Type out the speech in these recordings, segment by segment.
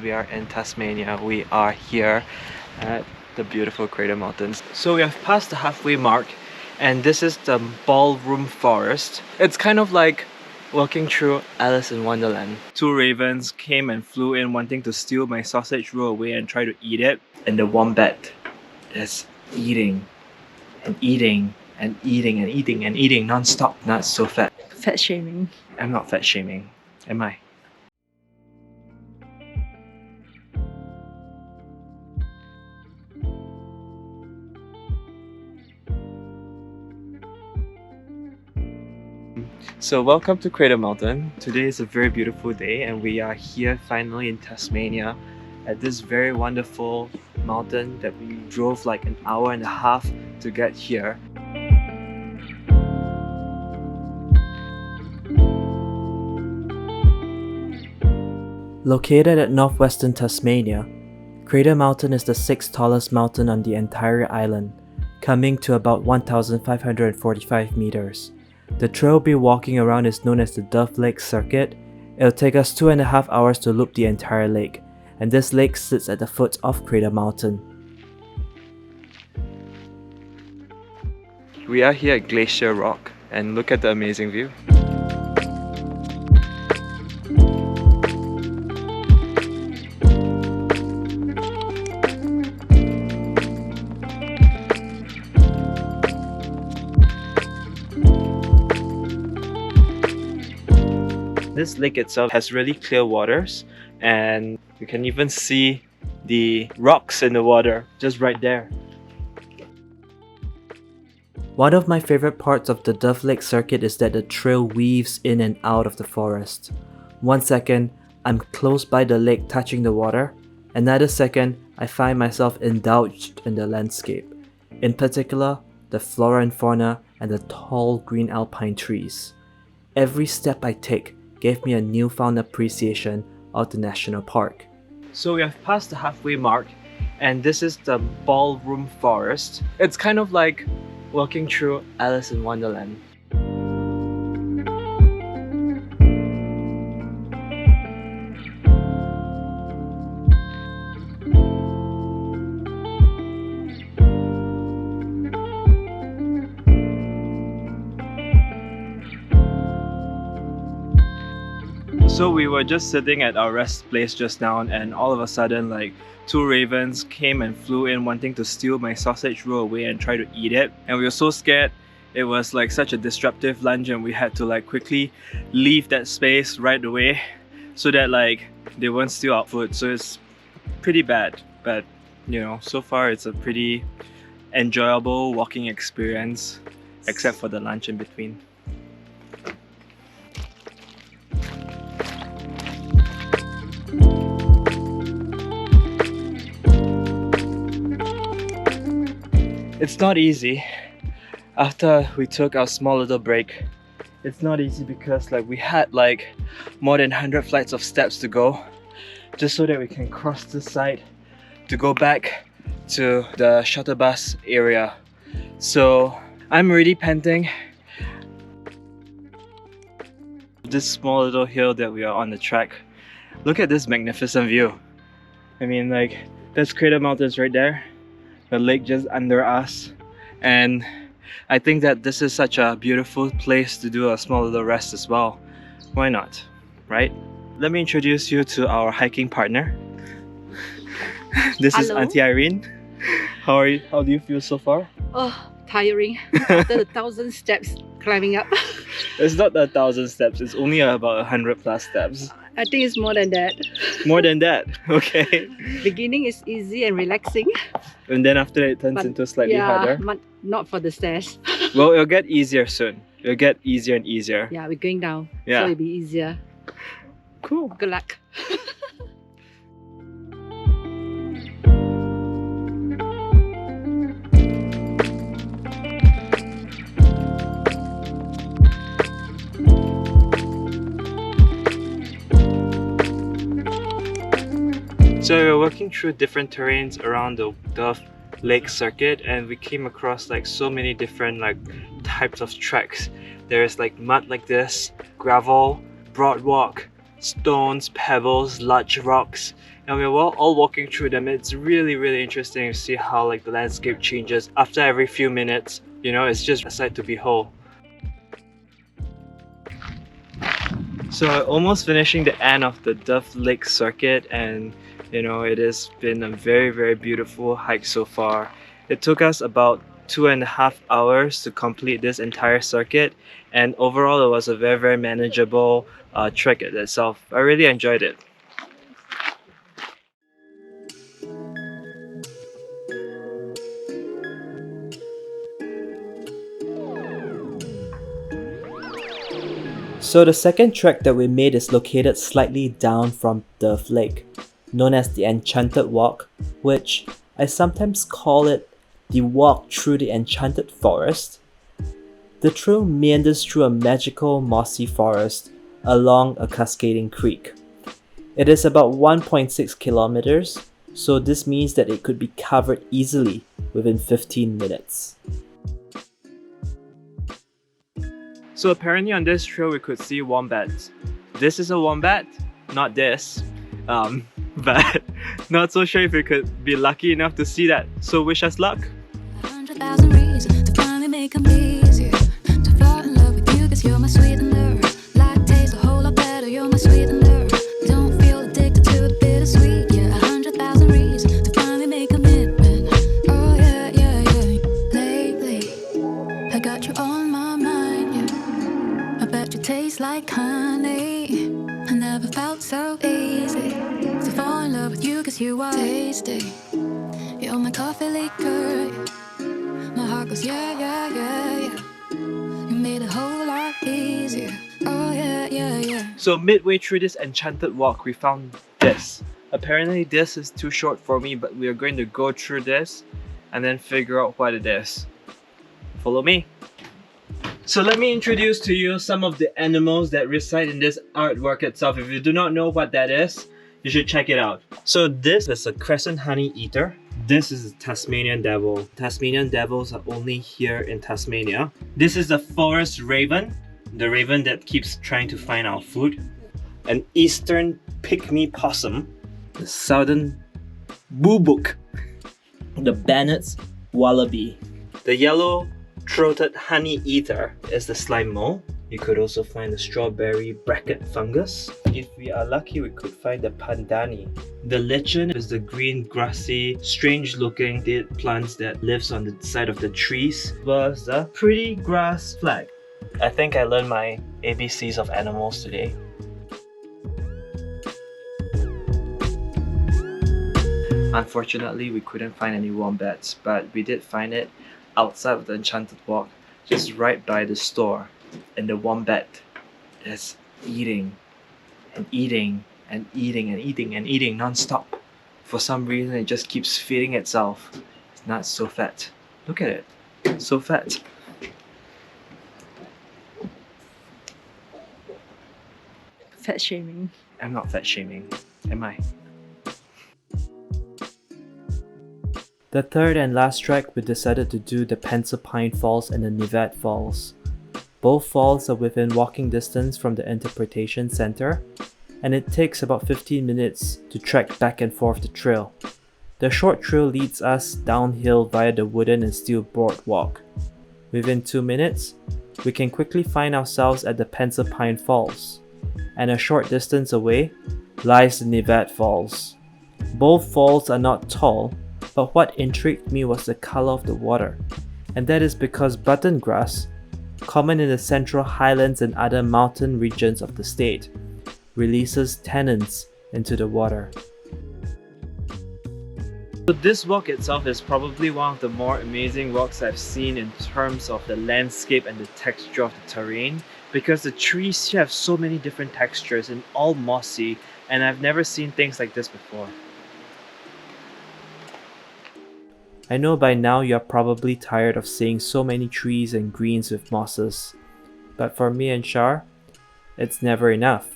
We are in Tasmania. We are here at the beautiful Cradle Mountains. So we have passed the halfway mark and this is the ballroom forest. It's kind of like walking through Alice in Wonderland. Two ravens came and flew in wanting to steal my sausage roll away and try to eat it. And the wombat is eating and eating and eating and eating and eating non-stop. Not so fat. Fat shaming. I'm not fat shaming, am I? So welcome to Cradle Mountain. Today is a very beautiful day and we are here finally in Tasmania at this very wonderful mountain that we drove like an hour and a half to get here. Located at northwestern Tasmania, Cradle Mountain is the 6th tallest mountain on the entire island, coming to about 1,545 meters. The trail we'll be walking around is known as the Dove Lake Circuit. It'll take us 2.5 hours to loop the entire lake, and this lake sits at the foot of Cradle Mountain. We are here at Glacier Rock, and look at the amazing view. This lake itself has really clear waters and you can even see the rocks in the water just right there. One of my favorite parts of the Dove Lake Circuit is that the trail weaves in and out of the forest. 1 second, I'm close by the lake touching the water. Another second, I find myself indulged in the landscape. In particular, the flora and fauna and the tall green alpine trees. Every step I take gave me a newfound appreciation of the national park. So we have passed the halfway mark and this is the ballroom forest. It's kind of like walking through Alice in Wonderland. So we were just sitting at our rest place just now and all of a sudden like two ravens came and flew in wanting to steal my sausage roll away and try to eat it. And we were so scared. It was like such a disruptive lunge and we had to like quickly leave that space right away so that like they won't steal our food. So it's pretty bad, but you know, so far it's a pretty enjoyable walking experience except for the lunch in between. It's not easy. After we took our small little break, it's not easy because like we had like more than 100 flights of steps to go just so that we can cross this side to go back to the shuttle bus area. So I'm already panting. This small little hill that we are on the track. Look at this magnificent view. I mean like that's Cradle Mountains right there. The lake just under us, and I think that this is such a beautiful place to do a small little rest as well. Why not, right? Let me introduce you to our hiking partner. This is Hello. Auntie Irene. How are you? How do you feel so far? Oh, tiring. After the 1,000 steps climbing up. It's not 1,000 steps, it's only about 100 plus steps. I think it's more than that. More than that, okay. Beginning is easy and relaxing. And then after that it turns But into slightly harder. but not for the stairs. Well, it'll get easier soon. It'll get easier and easier. Yeah, we're going down. Yeah. So it'll be easier. Cool. Good luck. So we were working through different terrains around the Dove Lake Circuit and we came across like so many different like types of tracks. There's like mud like this, gravel, broad walk, stones, pebbles, large rocks, and we're all walking through them. It's really interesting to see how like the landscape changes after every few minutes. You know, it's just a sight to behold. So we're almost finishing the end of the Dove Lake circuit, and you know, it has been a very beautiful hike so far. It took us about 2.5 hours to complete this entire circuit, and overall it was a very manageable trek itself. I really enjoyed it. So the second trek that we made is located slightly down from Dove Lake, known as the Enchanted Walk, which I sometimes call it the walk through the enchanted forest. The trail meanders through a magical mossy forest along a cascading creek. It is about 1.6 kilometers, so this means that it could be covered easily within 15 minutes. So apparently on this trail we could see wombats. This is a wombat, not this. But not so sure if we could be lucky enough to see that. So wish us luck. 100,000 reasons to finally make them easier. To fall in love with you, cause you're my sweetener. Life tastes a whole lot better, you're my sweetener. Don't feel addicted to the bittersweet. Yeah, 100,000 reasons to finally make a commitment. Oh yeah. Lately, I got you on my mind, yeah. I bet you taste like honey. I never felt so easy to fall in love with you, cause you are tasty. You're my coffee liquor. My heart goes yeah. You made it a whole lot easier. Oh yeah. So midway through this enchanted walk, we found this. Apparently this is too short for me, but we are going to go through this and then figure out what it is. Follow me. So let me introduce to you some of the animals that reside in this artwork itself. If you do not know what that is, you should check it out. So this is a crescent honey eater. This is a Tasmanian devil. Tasmanian devils are only here in Tasmania. This is the forest raven, the raven that keeps trying to find our food. An eastern pygmy possum, the southern boobook, the Bennett's wallaby. The yellow-throated honey eater is the slime mole. You could also find the strawberry bracket fungus. If we are lucky, we could find the pandani. The lichen is the green, grassy, strange-looking dead plants that lives on the side of the trees, as well as the pretty grass flag. I think I learned my ABCs of animals today. Unfortunately, we couldn't find any wombats, but we did find it outside of the Enchanted Walk, just right by the store. And the wombat is eating non-stop. For some reason it just keeps feeding itself. It's not so fat. Look at it. So fat. Fat shaming. I'm not fat shaming, am I? The third and last trek, we decided to do the Pine Falls and the Knyvet Falls. Both falls are within walking distance from the Interpretation Center, and it takes about 15 minutes to trek back and forth the trail. The short trail leads us downhill via the wooden and steel boardwalk. Within 2 minutes, we can quickly find ourselves at the Pine Falls, and a short distance away lies the Knyvet Falls. Both falls are not tall, but what intrigued me was the color of the water, and that is because button grass, common in the Central Highlands and other mountain regions of the state, releases tannins into the water. So this walk itself is probably one of the more amazing walks I've seen in terms of the landscape and the texture of the terrain, because the trees here have so many different textures and all mossy, and I've never seen things like this before. I know by now you're probably tired of seeing so many trees and greens with mosses, but for me and Char, it's never enough.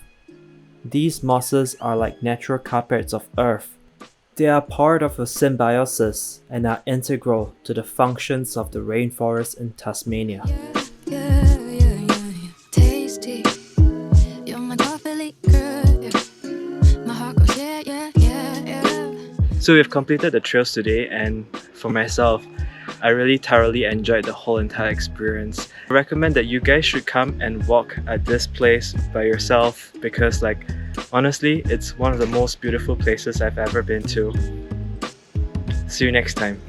These mosses are like natural carpets of earth. They are part of a symbiosis and are integral to the functions of the rainforest in Tasmania. Yeah. Tasty. You're my coffee liquor. My heart goes yeah. So we've completed the trails today, and for myself, I really thoroughly enjoyed the whole entire experience. I recommend that you guys should come and walk at this place by yourself because honestly, it's one of the most beautiful places I've ever been to. See you next time.